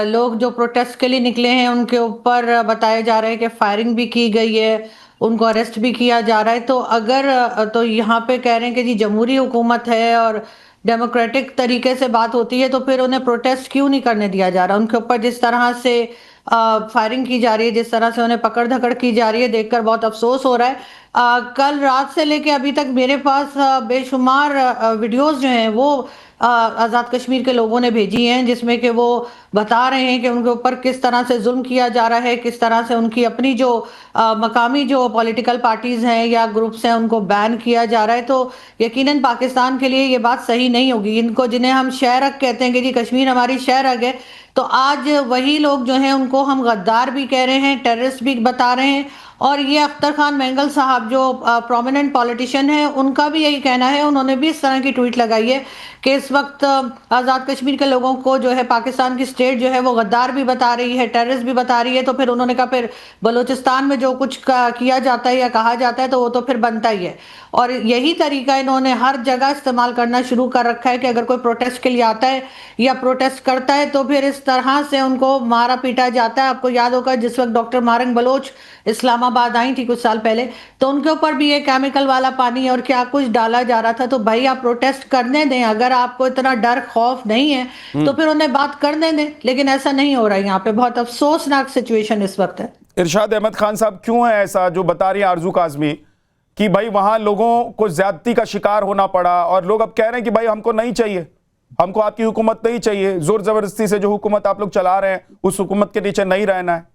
लोग जो प्रोटेस्ट के लिए निकले हैं उनके ऊपर बताया जा रहा है कि फायरिंग भी की गई है, उनको अरेस्ट भी किया जा रहा है। तो अगर तो यहाँ पे कह रहे हैं कि जी जमहूरी हुकूमत है और डेमोक्रेटिक तरीके से बात होती है, तो फिर उन्हें प्रोटेस्ट क्यों नहीं करने दिया जा रहा? उनके ऊपर जिस तरह से फायरिंग की जा रही है, जिस तरह से उन्हें पकड़ धकड़ की जा रही है, देखकर बहुत अफसोस हो रहा है। कल रात से लेके अभी तक मेरे पास बेशुमार वीडियोस जो हैं वो आज़ाद कश्मीर के लोगों ने भेजी हैं, जिसमें कि वो बता रहे हैं कि उनके ऊपर किस तरह से जुल्म किया जा रहा है, किस तरह से उनकी अपनी जो मकामी जो पॉलिटिकल पार्टीज हैं या ग्रुप्स हैं उनको बैन किया जा रहा है। तो यकीनन पाकिस्तान के लिए ये बात सही नहीं होगी। इनको जिन्हें हम शहरक कहते हैं कि जी कश्मीर हमारी शहरक है, तो आज वही लोग जो हैं उनको हम गद्दार भी कह रहे हैं, टेररिस्ट भी बता रहे हैं। और ये अख्तर खान मैंगल साहब जो प्रोमिनेंट पॉलिटिशियन हैं, उनका भी यही कहना है, उन्होंने भी इस तरह की ट्वीट लगाई है कि इस वक्त आज़ाद कश्मीर के लोगों को जो है पाकिस्तान की स्टेट जो है वो गद्दार भी बता रही है, टेररिस्ट भी बता रही है। तो फिर उन्होंने कहा फिर बलूचिस्तान में जो कुछ किया जाता है या कहा जाता है तो वो तो फिर बनता ही है। और यही तरीका इन्होंने हर जगह इस्तेमाल करना शुरू कर रखा है कि अगर कोई प्रोटेस्ट के लिए आता है या प्रोटेस्ट करता है तो फिर इस तरह से उनको मारा पीटा जाता है। आपको याद होगा जिस वक्त डॉक्टर मारंग बलोच इस्लामाबाद आई थी कुछ साल पहले, तो उनके ऊपर भी ये केमिकल वाला पानी और क्या कुछ डाला जा रहा था। तो भाई आप प्रोटेस्ट करने दें, अगर आपको इतना डर खौफ नहीं है तो फिर उन्हें बात करने दें, लेकिन ऐसा नहीं हो रहा है। यहाँ पे बहुत अफसोसनाक सिचुएशन इस वक्त है। इरशाद अहमद खान साहब, क्यों है ऐसा जो बता रही है आरजू काजमी कि भाई वहां लोगों को ज्यादती का शिकार होना पड़ा और लोग अब कह रहे हैं कि भाई हमको नहीं चाहिए, हमको आपकी हुकूमत नहीं चाहिए, जोर जबरदस्ती से जो हुकूमत आप लोग चला रहे हैं उस हुकूमत के नीचे नहीं रहना है?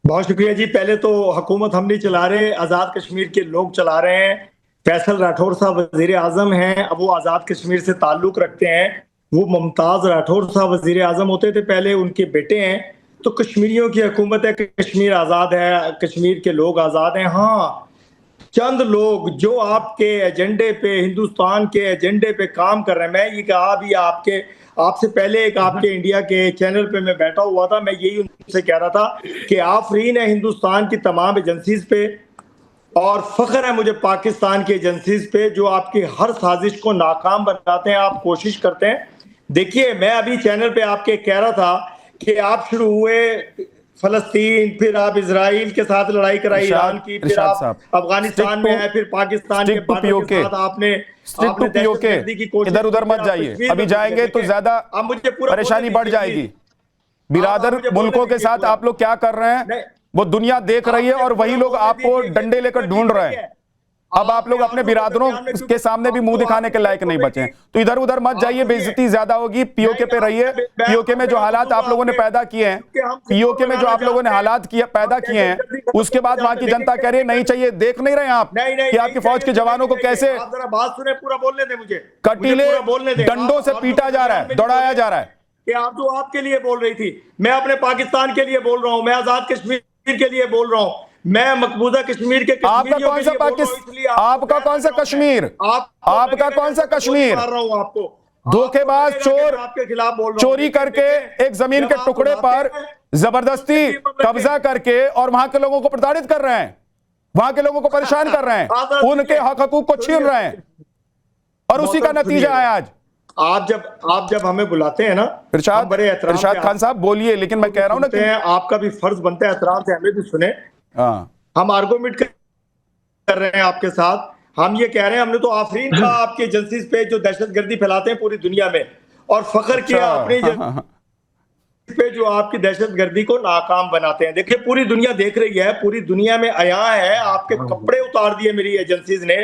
बहुत शुक्रिया जी। पहले तो हुकूमत हम नहीं चला रहे, आज़ाद कश्मीर के लोग चला रहे हैं। फैसल राठौर साहब वजीर आजम हैं, अब वो आज़ाद कश्मीर से ताल्लुक रखते हैं। वो मुमताज राठौर साहब वजीर आजम होते थे पहले, उनके बेटे हैं। तो कश्मीरियों की हुकूमत है, कश्मीर आज़ाद है, कश्मीर के लोग आज़ाद हैं। हाँ, चंद लोग जो आपके एजेंडे पे, हिंदुस्तान के एजेंडे पे काम कर रहे हैं। मैं ये कहा भी आपसे पहले एक आपके इंडिया के चैनल पे मैं बैठा हुआ था, मैं यही उनसे कह रहा था कि आफरीन है हिंदुस्तान की तमाम एजेंसीज पे और फख्र है मुझे पाकिस्तान की एजेंसीज पे जो आपकी हर साजिश को नाकाम बनाते हैं। आप कोशिश करते हैं। देखिए, मैं अभी चैनल पे आपके कह रहा था कि आप शुरू हुए फलस्तीन, फिर आप इजराइल के साथ लड़ाई कराई ईरान की, फिर आप अफगानिस्तान में आए, फिर पाकिस्तान के बॉर्डर के साथ आपने दहशतगर्दी की कोशिश। इधर उधर मत जाइए, अभी जाएंगे तो ज्यादा परेशानी बढ़ जाएगी। बिरादर मुल्कों के साथ आप लोग क्या कर रहे हैं वो दुनिया देख रही है और वही लोग आपको डंडे लेकर ढूंढ रहे हैं। अब आप लोग अपने बिरादरों के सामने भी मुंह दिखाने के लायक नहीं बचे। तो इधर उधर मत जाइए, बेइज्जती ज्यादा होगी। पीओके पे रहिए। पीओके में जो हालात आप लोगों ने पैदा किए हैं, पीओके में जो आप लोगों ने हालात पैदा किए हैं, उसके बाद वहां की जनता कह रही है नहीं चाहिए। देख नहीं रहे आप कि आपकी फौज के जवानों को कैसे बात सुने, पूरा बोलने दे मुझे, कटीले डंडों से पीटा जा रहा है, दौड़ाया जा रहा है। कि आप जो आपके लिए बोल रही थी, मैं अपने पाकिस्तान के लिए बोल रहा हूं, मैं आजाद कश्मीर के लिए बोल रहा हूं, मैं मकबूजा कश्मीर के आपका कौन सा पाकिस्तान, आपका कौन सा कश्मीर, आपका कौन सा कश्मीर? आपको धोखेबाज चोर आपके खिलाफ बोल रहा हूं, चोरी करके एक जमीन के टुकड़े पर जबरदस्ती कब्जा करके और वहां के लोगों को प्रताड़ित कर रहे हैं, वहां के लोगों को परेशान कर रहे हैं, उनके हक हकूक को छीन रहे हैं और उसी का नतीजा है आज। आप जब हमें बुलाते हैं ना इरशाद खान साहब बोलिए, लेकिन मैं कह रहा हूं ना कि आपका भी फर्ज बनता है एहतराम से हमें भी सुने। हम आर्गुमेंट कर रहे हैं आपके साथ, हम ये कह रहे हैं हमने तो आफरीन का आपके एजेंसीज पे जो दहशतगर्दी फैलाते हैं पूरी दुनिया में और फख्र किया अपनी पे जो आपकी दहशतगर्दी को नाकाम बनाते हैं। देखिए, पूरी दुनिया देख रही है, पूरी दुनिया में आया है, आपके कपड़े उतार दिए मेरी एजेंसीज ने,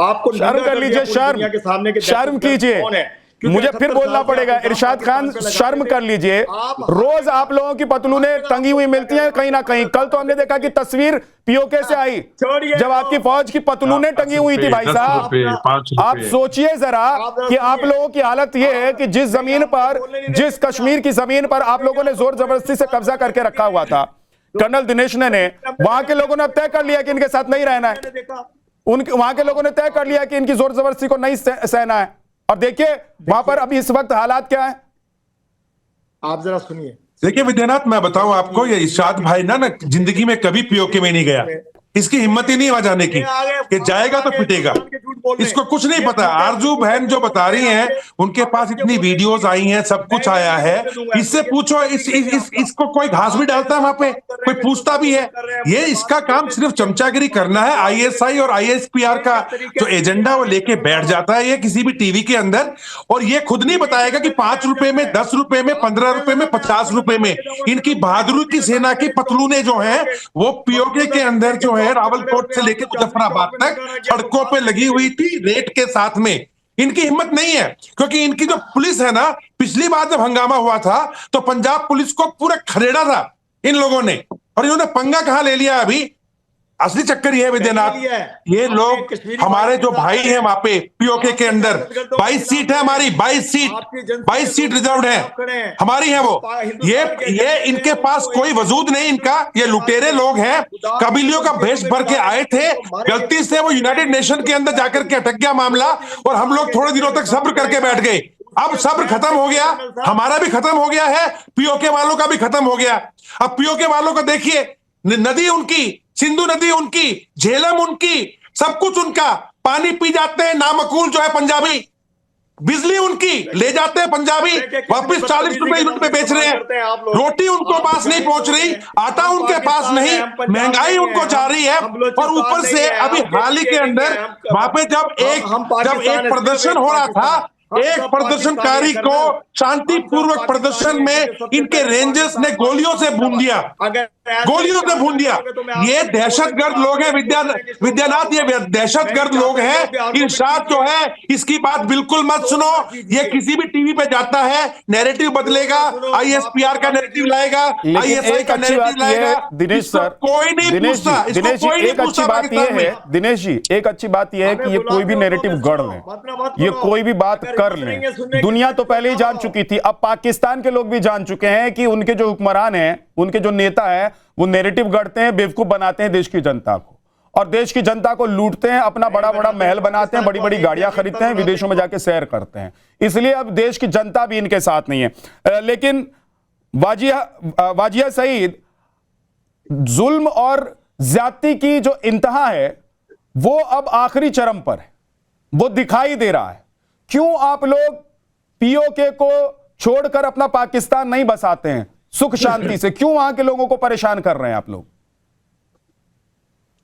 आपको शर्म कर लीजिए, शर्म कीजिए। मुझे फिर बोलना पड़ेगा, इरशाद खान शर्म कर लीजिए। रोज आप लोगों की पतलूनें टंगी हुई मिलती हैं कहीं ना कहीं। कल तो हमने देखा कि तस्वीर पीओके से आई जब आपकी फौज की पतलूनें टंगी हुई थी। भाई साहब, आप सोचिए जरा कि आप लोगों की हालत यह है कि जिस जमीन पर, जिस कश्मीर की जमीन पर आप लोगों ने जोर जबरदस्ती से कब्जा करके रखा हुआ था, कर्नल दिनेश ने वहां के लोगों ने अब तय कर लिया कि इनके साथ नहीं रहना है। वहां के लोगों ने तय कर लिया कि इनकी जोर जबरदस्ती को नहीं सहना है। और देखिए वहां पर अभी इस वक्त हालात क्या है, आप जरा सुनिए। देखिए विद्यानाथ, मैं बताऊं आपको, ये इरशाद भाई ना जिंदगी में कभी पीओके में नहीं गया। इसकी हिम्मत ही नहीं वहां जाने की, कि जाएगा तो पिटेगा। इसको कुछ नहीं पता। आरजू बहन जो बता रही हैं, उनके पास इतनी वीडियोस आई हैं, सब कुछ आया है। इससे पूछो, इसको कोई घास भी डालता है वहां पे, कोई पूछता भी है? ये इसका काम सिर्फ चमचागिरी करना है। आईएसआई और आईएसपीआर का जो एजेंडा वो लेके बैठ जाता है ये किसी भी टीवी के अंदर, और ये खुद नहीं बताएगा कि 5 रुपए में, 10 रुपए में, 15 रुपए में, 50 रुपए में। इनकी बहादुरी की सेना की पतलूने जो है वो पीओके के अंदर जो है रावलकोट से लेकर मुजफ्फराबाद तक सड़कों पे लगी हुई थी रेट के साथ में। इनकी हिम्मत नहीं है, क्योंकि इनकी जो पुलिस है ना, पिछली बार जब हंगामा हुआ था तो पंजाब पुलिस को पूरा खदेड़ा था इन लोगों ने, और इन्होंने पंगा कहां ले लिया अभी। असली चक्कर ये है विद्यानाथ, ये लोग हमारे जो भाई हैं वहां पे पीओके के अंदर 22 सीट है हमारी, 22 सीट रिजर्व्ड है हमारी है वो। ये इनके पास कोई वजूद नहीं इनका, ये लुटेरे लोग हैं, कबीलियों का भेष भर के आए थे। गलती से वो यूनाइटेड नेशन के अंदर जाकर के अटक गया मामला, और हम लोग थोड़े दिनों तक सब्र करके बैठ गए। अब सब्र खत्म हो गया, हमारा भी खत्म हो गया है, पीओके वालों का भी खत्म हो गया। अब पीओके वालों को देखिए, नदी उनकी, सिंधु नदी उनकी, झेलम उनकी, सब कुछ उनका, पानी पी जाते हैं नामकूल जो है पंजाबी, बिजली उनकी ले जाते हैं पंजाबी, वापस 40 रुपए यूनिट पे बेच रहे हैं। रोटी उनको पास नहीं पहुंच रही, आटा उनके पास नहीं, महंगाई उनको जा रही है, और ऊपर से अभी हाल ही के अंदर वहां पे जब एक प्रदर्शन हो रहा था, एक प्रदर्शनकारी को शांतिपूर्वक प्रदर्शन में इनके रेंजर्स ने गोलियों से भून दिया, गोलियों से भून दिया। ये दहशतगर्द लोग हैं विद्यानाथ, ये दहशतगर्द लोग हैं। इरशाद जो है इसकी बात बिल्कुल मत सुनो, ये किसी भी टीवी पे जाता है नैरेटिव बदलेगा, आईएसपीआर का नैरेटिव लाएगा, आईएसआई का नैरेटिव लाएगा। दिनेश सर, कोई नहीं पूछता, दिनेश जी एक अच्छी बात यह है, दिनेश जी एक अच्छी बात यह है कि ये कोई भी नैरेटिव गढ़ लें, ये कोई भी बात कर लें। दुनिया तो पहले ही जान चुकी थी, अब पाकिस्तान के लोग भी जान चुके हैं कि उनके जो हुक्मरान हैं, उनके जो नेता हैं, वो नैरेटिव गढ़ते हैं, बेवकूफ बनाते हैं देश की जनता को, और देश की जनता को लूटते हैं, अपना बड़ा बड़ा महल बनाते हैं, बड़ी बड़ी गाड़ियां खरीदते हैं, विदेशों में जाके सैर करते हैं। इसलिए अब देश की जनता भी इनके साथ नहीं है। लेकिन वाजिया सईद, जुल्म और ज्यादती की जो इंतहा है वो अब आखिरी चरम पर है, वो दिखाई दे रहा है। क्यों आप लोग पीओके को छोड़कर अपना पाकिस्तान नहीं बसाते हैं सुख शांति से? क्यों वहां के लोगों को परेशान कर रहे हैं आप लोग?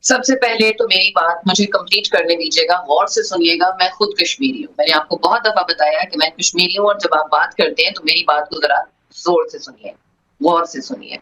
सबसे पहले तो मेरी बात मुझे कंप्लीट करने दीजिएगा, गौर से सुनिएगा। मैं खुद कश्मीरी हूँ, मैंने आपको बहुत दफा बताया कि मैं कश्मीरी हूँ, और जब आप बात करते हैं तो मेरी बात को जरा जोर से सुनिए, गौर से सुनिए।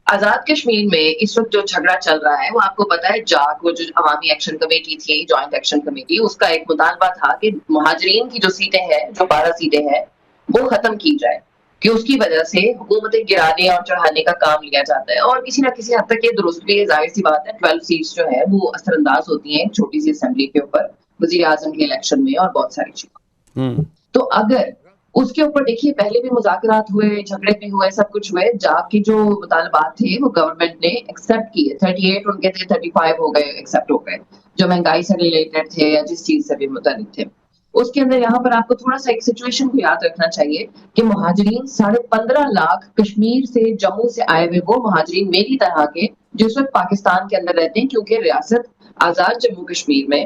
आजाद कश्मीर में इस वक्त जो झगड़ा चल रहा है वो आपको पता है, जाग वो जो अवामी एक्शन कमेटी थी, जॉइंट एक्शन कमेटी, उसका एक मुतालबा था कि मुहाजिरीन की जो सीटें हैं, जो 12 सीटें हैं, वो खत्म की जाए, कि उसकी वजह से हुकूमतें गिराने और चढ़ाने का काम लिया जाता है। और किसी ना किसी हद तक ये दुरुस्त भी है, जाहिर सी बात है। 12 सीट्स जो है वो असरअंदाज होती हैं छोटी सी असेंबली के ऊपर, वजीर आजम के इलेक्शन में और बहुत सारी चीजें। तो अगर उसके ऊपर देखिए, पहले भी मुज़ाकरात हुए, झगड़े भी हुए, सब कुछ हुए, जाके जो मुतालबात थे वो गवर्नमेंट ने एक्सेप्ट किए। 38 उनके थे, 35 हो गए, एक्सेप्ट हो गए, जो महंगाई से रिलेटेड थे या जिस चीज से भी मुतालिक थे। उसके अंदर यहाँ पर आपको थोड़ा सा एक सिचुएशन को याद रखना चाहिए कि मुहाजिरीन 15.5 लाख कश्मीर से, जम्मू से आए हुए वो मुहाजिरीन मेरी तरह के जो इस वक्त पाकिस्तान के अंदर रहते हैं, क्योंकि रियासत आजाद जम्मू कश्मीर में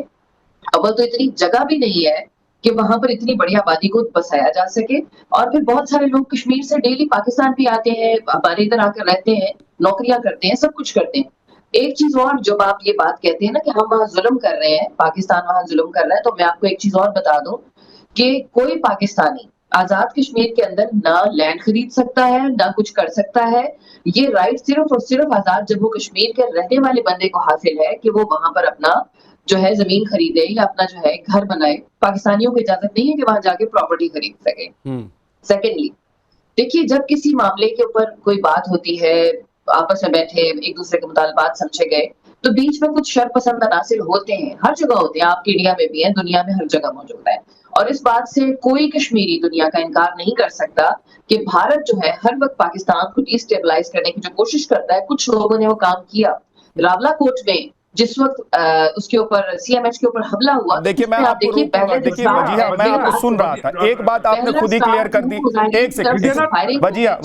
अव्वल तो इतनी जगह भी नहीं है कि वहां पर इतनी बड़ी आबादी को बसाया जा सके, और फिर बहुत सारे लोग कश्मीर से डेली पाकिस्तान भी आते हैं, हमारे इधर आकर रहते हैं, नौकरियां करते हैं, सब कुछ करते हैं। एक चीज और, जब आप ये बात कहते हैं ना कि हम वहां जुल्म कर रहे हैं, पाकिस्तान वहां जुल्म कर रहा है, तो मैं आपको एक चीज और बता दूं कि कोई पाकिस्तानी आजाद कश्मीर के अंदर ना लैंड खरीद सकता है, ना कुछ कर सकता है। ये राइट सिर्फ और सिर्फ आजाद जम्मू कश्मीर के रहने वाले बंदे को हासिल है कि वो वहां पर अपना जो है जमीन खरीदे या अपना जो है घर बनाए। पाकिस्तानियों को इजाजत नहीं है कि वहां जाके प्रॉपर्टी खरीद सके। सेकेंडली, देखिए, जब किसी मामले के ऊपर कोई बात होती है, आपस में बैठे एक दूसरे के मुतालबात समझे गए, तो बीच में कुछ शरपसंद अनासिर होते हैं, हर जगह होते हैं, आपकी इंडिया में भी है, दुनिया में हर जगह मौजूद है। और इस बात से कोई कश्मीरी दुनिया का इनकार नहीं कर सकता कि भारत जो है हर वक्त पाकिस्तान को डिस्टेबलाइज करने की जो कोशिश करता है। कुछ लोगों ने वो काम किया। रावलाकोट में जिस वक्त उसके ऊपर सीएमएच के ऊपर हमला हुआ, देखिए मैं आपको सुन रहा था, एक बात आपने खुद ही क्लियर कर दी। एक सेकंड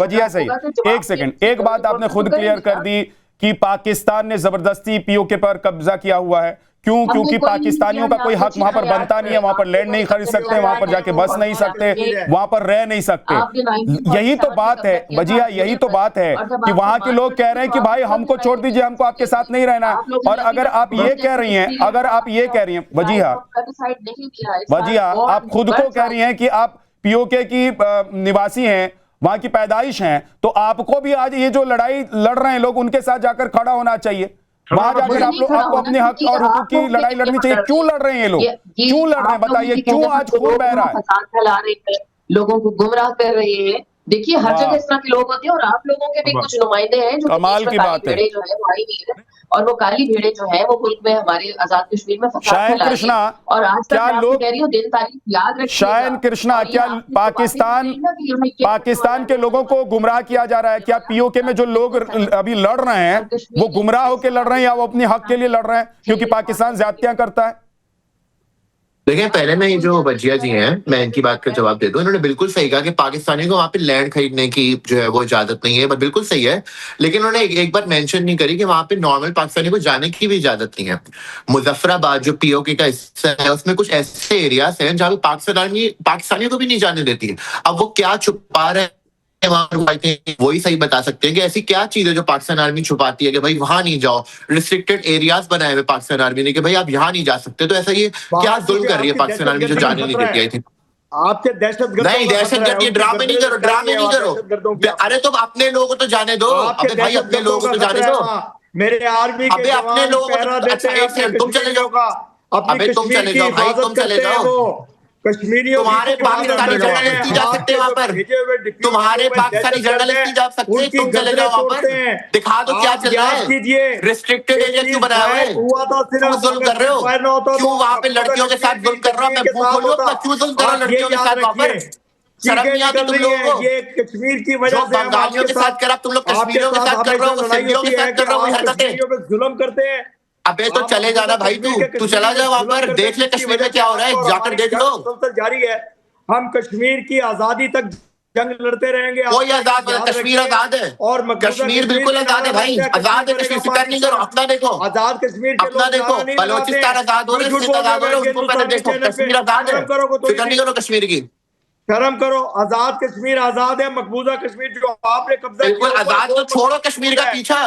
वजिया सही, एक सेकंड, एक बात आपने खुद क्लियर कर दी कि पाकिस्तान ने जबरदस्ती पीओके पर कब्जा किया हुआ है, क्यों? क्योंकि पाकिस्तानियों का कोई हक वहां पर बनता नहीं है, वहां पर लैंड नहीं खरीद सकते, वहां पर जाके बस नहीं सकते, वहां पर रह नहीं सकते। यही तो बात है वजिया, यही तो बात है कि वहां के लोग कह रहे हैं कि भाई हमको छोड़ दीजिए, हमको आपके साथ नहीं रहना है। और अगर आप ये कह रही हैं, अगर आप ये कह रही हैं वजिया, आप खुद को कह रही हैं कि आप पीओके की निवासी हैं, वहां की पैदाइश हैं, तो आपको भी आज ये जो लड़ाई लड़ रहे हैं लोग, उनके साथ जाकर खड़ा होना चाहिए। वहां जाकर आपको अपने हक और हुकूक की लड़ाई लड़नी चाहिए। क्यों लड़ रहे हैं ये लोग? क्यों लड़ रहे हैं बताइए? क्यों आज खून बह रहा है? फसाद फैला रहे हैं, लोगों को गुमराह कर रहे हैं। देखिए हर जगह इस तरह के लोग होते हैं और आप लोगों के भी कुछ नुमाइंदे हैं जो कमाल की बात है, जो है वो आई नहीं है, और वो काली भेड़े जो है वो मुल्क में हमारे आजाद कश्मीर में फसाद शायन फैला कृष्णा, रही है। और आज तक क्या मैं लोग, आपको कह रही हूं, दिन तारीख याद रखिएगा। शायन कृष्णा, क्या पाकिस्तान के लोगों को गुमराह किया जा रहा है? क्या पीओके में जो लोग अभी लड़ रहे हैं वो गुमराह होकर लड़ रहे हैं या वो अपने हक के लिए लड़ रहे हैं क्योंकि पाकिस्तान ज्यादतियां करता है? देखिए, पहले में ये जो वजिया जी हैं, मैं इनकी बात का जवाब दे दूं। इन्होंने बिल्कुल सही कहा कि पाकिस्तानियों को वहां पे लैंड खरीदने की जो है वो इजाजत नहीं है, बट बिल्कुल सही है। लेकिन उन्होंने एक बात मेंशन नहीं करी कि वहां पे नॉर्मल पाकिस्तानी को जाने की भी इजाजत नहीं है। मुजफ्फराबाद जो पीओके का हिस्सा है, उसमें कुछ ऐसे एरियाज हैं जहां पे पाकिस्तानियों को भी नहीं जाने देती है। अब वो क्या छुपा रहे हैं वही सही बता सकते हैं कि ऐसी क्या चीज है जो पाकिस्तान आर्मी छुपाती है कि भाई वहां नहीं जाओ। रिस्ट्रिक्टेड एरियाज बनाए हुए पाकिस्तान आर्मी ने कि भाई आप यहाँ नहीं जा सकते। तो ऐसा ये क्या जुल्म कर रही है पाकिस्तान आर्मी जो जाने नहीं देती आई थी? आपके दहशतगर्द नहीं, दहशतगर्द ये ड्रामे नहीं करो, ड्रामे नहीं करो। अरे तुम अपने लोगों को तो जाने दो, अबे भाई अपने लोगों को तो जाने दो। मेरे आर्मी के अपने लोगों को तुम चले जाओ, अबे तुम चले जाओ भाई, तुम चले जाओ। कश्मीरियों तुम्हारे पाकिस्तानी जर्नलिस्ट नहीं जा सकते वहां पर, तुम्हारे पाकिस्तानी जर्नलिस्ट नहीं जा सकते, तुम चले जाओ वहां पर, दिखा दो क्या चल रहा है। रिस्ट्रिक्टेड एरिया क्यों बनाया हुआ है? क्यों जुल्म कर रहे हो? क्यों वहां पे लड़कियों के साथ जुल्म कर रहा हूं? मैं पूछ बोलूं अपना, क्यों जुल्म कर रहा हूं लड़कियों के साथ वहां पर? शर्म नहीं आती तुम लोगों को? ये कश्मीर की वजह से बंगालियों के साथ कर, तुम लोग कश्मीरियों के साथ कर रहे हो, सिंधियों के साथ कर रहे हो हरकतें। जुल्म करते हैं। अबे तो चले जाना भाई, तू चला जा वहां पर, देख ले कश्मीर में क्या हो रहा है, जाकर देख लो। जारी है, हम कश्मीर की आजादी तक जंग लड़ते रहेंगे। कोई आजाद, कश्मीर आजाद है और कश्मीर बिल्कुल आजाद है भाई, आजाद है कश्मीर, फिक्र नहीं करो। अपना देखो, आजाद कश्मीर अपना देखो, बलोचिस्तान आजाद हो रहे हैं, आजाद हो रहे हैं, उनको पहले देखो। कश्मीर आजाद है, फिक्र नहीं करो कश्मीर की। शर्म करो, आजाद कश्मीर आजाद है। मकबूजा कश्मीर जो आपने कब्जा बिल्कुल आजाद, तो छोड़ो कश्मीर का पीछा।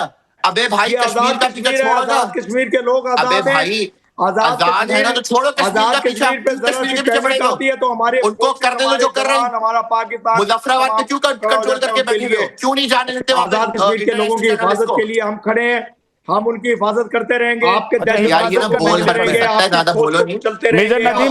अबे भाई कश्मीर का पीछा छोड़ो ना, कश्मीर के लोग आजाद अबे भाई आजाद है ना, तो छोड़ो कश्मीर का पीछा। कश्मीर के पीछे पड़ेगा, तो हमारे उनको करने दो जो कर रहे हैं। हमारा पाकिस्तान मुजफ्फराबाद पे क्यों कंट्रोल करके बैठे हो? क्यों नहीं जाने देते? आजाद कश्मीर के लोगों की हिफाजत के लिए हम खड़े हैं, हम उनकी हिफाजत करते रहेंगे। आपके यार ये ना बोल मत, ज्यादा बोलो नहीं। चलते रहेंगे।